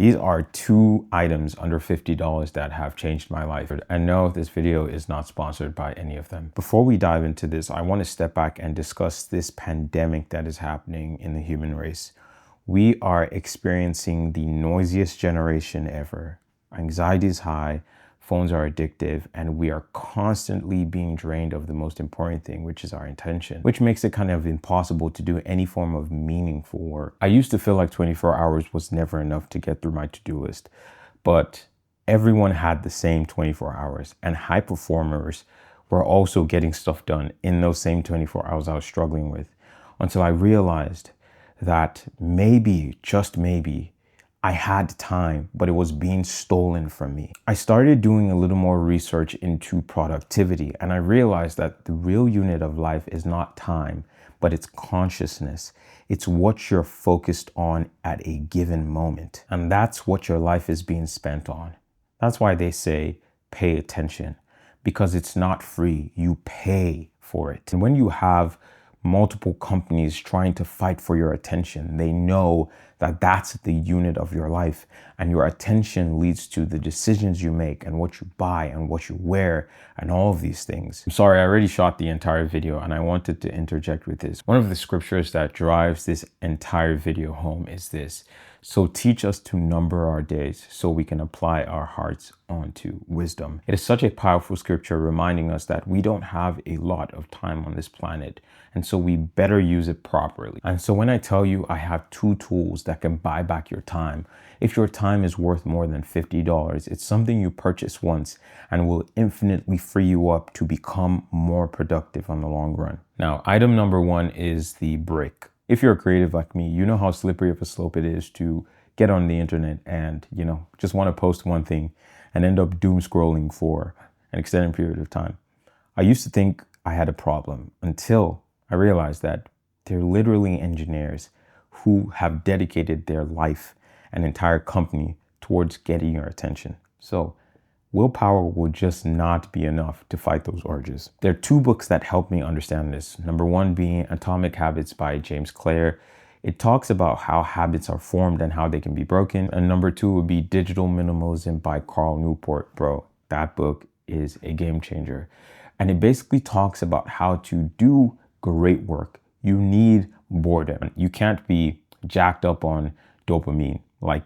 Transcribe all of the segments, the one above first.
These are two items under $50 that have changed my life. And no, this video is not sponsored by any of them. Before we dive into this, I want to step back and discuss this pandemic that is happening in the human race. We are experiencing the noisiest generation ever. Anxiety is high, phones are addictive, and we are constantly being drained of the most important thing, which is our attention, which makes it kind of impossible to do any form of meaningful work. I used to feel like 24 hours was never enough to get through my to-do list, but everyone had the same 24 hours, and high performers were also getting stuff done in those same 24 hours I was struggling with, until I realized that maybe, just maybe, I had time, but it was being stolen from me. I started doing a little more research into productivity, and I realized that the real unit of life is not time, but it's consciousness. It's what you're focused on at a given moment. And that's what your life is being spent on. That's why they say pay attention, because it's not free. You pay for it. And when you have multiple companies trying to fight for your attention, they know that that's the unit of your life, and your attention leads to the decisions you make and what you buy and what you wear and all of these things. I'm sorry, I already shot the entire video and I wanted to interject with this. One of the scriptures that drives this entire video home is this: so teach us to number our days so we can apply our hearts onto wisdom. It is such a powerful scripture reminding us that we don't have a lot of time on this planet, and so we better use it properly. And so when I tell you I have two tools that can buy back your time, if your time is worth more than $50, it's something you purchase once and will infinitely free you up to become more productive on the long run. Now, item number one is the brick. If you're a creative like me, you know how slippery of a slope it is to get on the internet and, just want to post one thing and end up doom scrolling for an extended period of time. I used to think I had a problem until I realized that they're literally engineers who have dedicated their life and entire company towards getting your attention. So willpower will just not be enough to fight those urges. There are two books that help me understand this. Number one being Atomic Habits by James Clear. It talks about how habits are formed and how they can be broken. And number two would be Digital Minimalism by Carl Newport. Bro, that book is a game changer. And it basically talks about how to do great work. You need boredom. You can't be jacked up on dopamine like,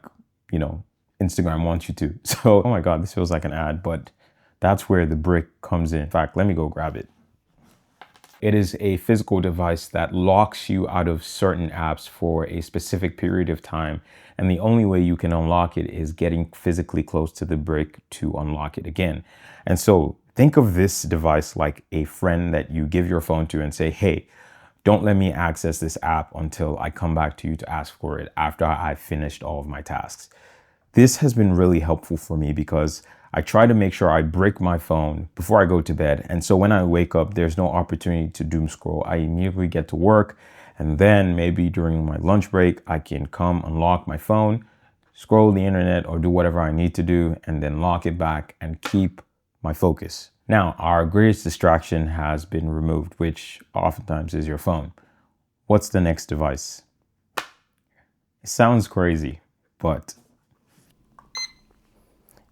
Instagram wants you to. So, oh my God, this feels like an ad, but that's where the brick comes in. In fact, let me go grab it. It is a physical device that locks you out of certain apps for a specific period of time. And the only way you can unlock it is getting physically close to the brick to unlock it again. And so think of this device like a friend that you give your phone to and say, hey, don't let me access this app until I come back to you to ask for it after I've finished all of my tasks. This has been really helpful for me because I try to make sure I break my phone before I go to bed. And so when I wake up, there's no opportunity to doom scroll. I immediately get to work, and then maybe during my lunch break, I can come unlock my phone, scroll the internet or do whatever I need to do, and then lock it back and keep my focus. Now, our greatest distraction has been removed, which oftentimes is your phone. What's the next device? It sounds crazy, but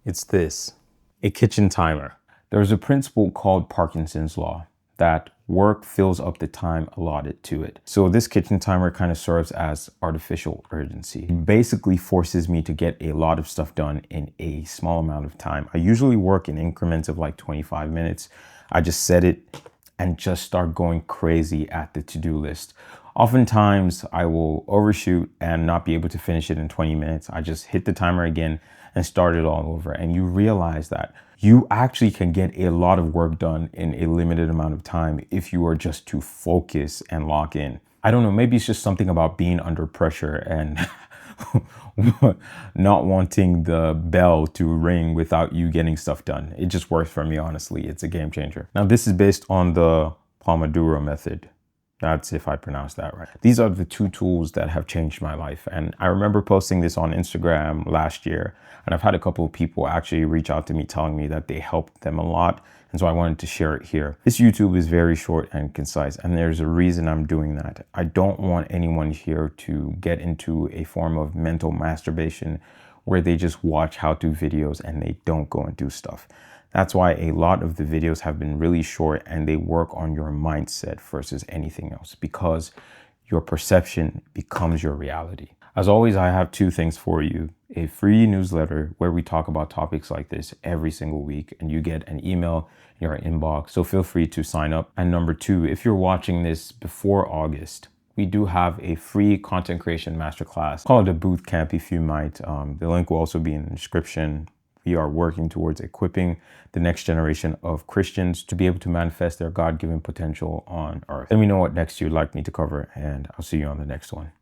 it's this, a kitchen timer. There's a principle called Parkinson's law that work fills up the time allotted to it. So this kitchen timer kind of serves as artificial urgency. It basically forces me to get a lot of stuff done in a small amount of time. I usually work in increments of like 25 minutes. I just set it and just start going crazy at the to-do list. Oftentimes I will overshoot and not be able to finish it in 20 minutes. I just hit the timer again and start it all over. And you realize that you actually can get a lot of work done in a limited amount of time if you are just to focus and lock in. I don't know, maybe it's just something about being under pressure and not wanting the bell to ring without you getting stuff done. It just works for me, honestly. It's a game changer. Now, this is based on the Pomodoro method. That's if I pronounce that right. These are the two tools that have changed my life. And I remember posting this on Instagram last year, and I've had a couple of people actually reach out to me telling me that they helped them a lot. And so I wanted to share it here. This YouTube is very short and concise, and there's a reason I'm doing that. I don't want anyone here to get into a form of mental masturbation where they just watch how-to videos and they don't go and do stuff. That's why a lot of the videos have been really short and they work on your mindset versus anything else, because your perception becomes your reality. As always, I have two things for you: a free newsletter where we talk about topics like this every single week and you get an email in your inbox, so feel free to sign up. And number two, if you're watching this before August, we do have a free content creation masterclass. Call it a boot camp if you might. The link will also be in the description. We are working towards equipping the next generation of Christians to be able to manifest their God-given potential on earth. Let me know what next you'd like me to cover, and I'll see you on the next one.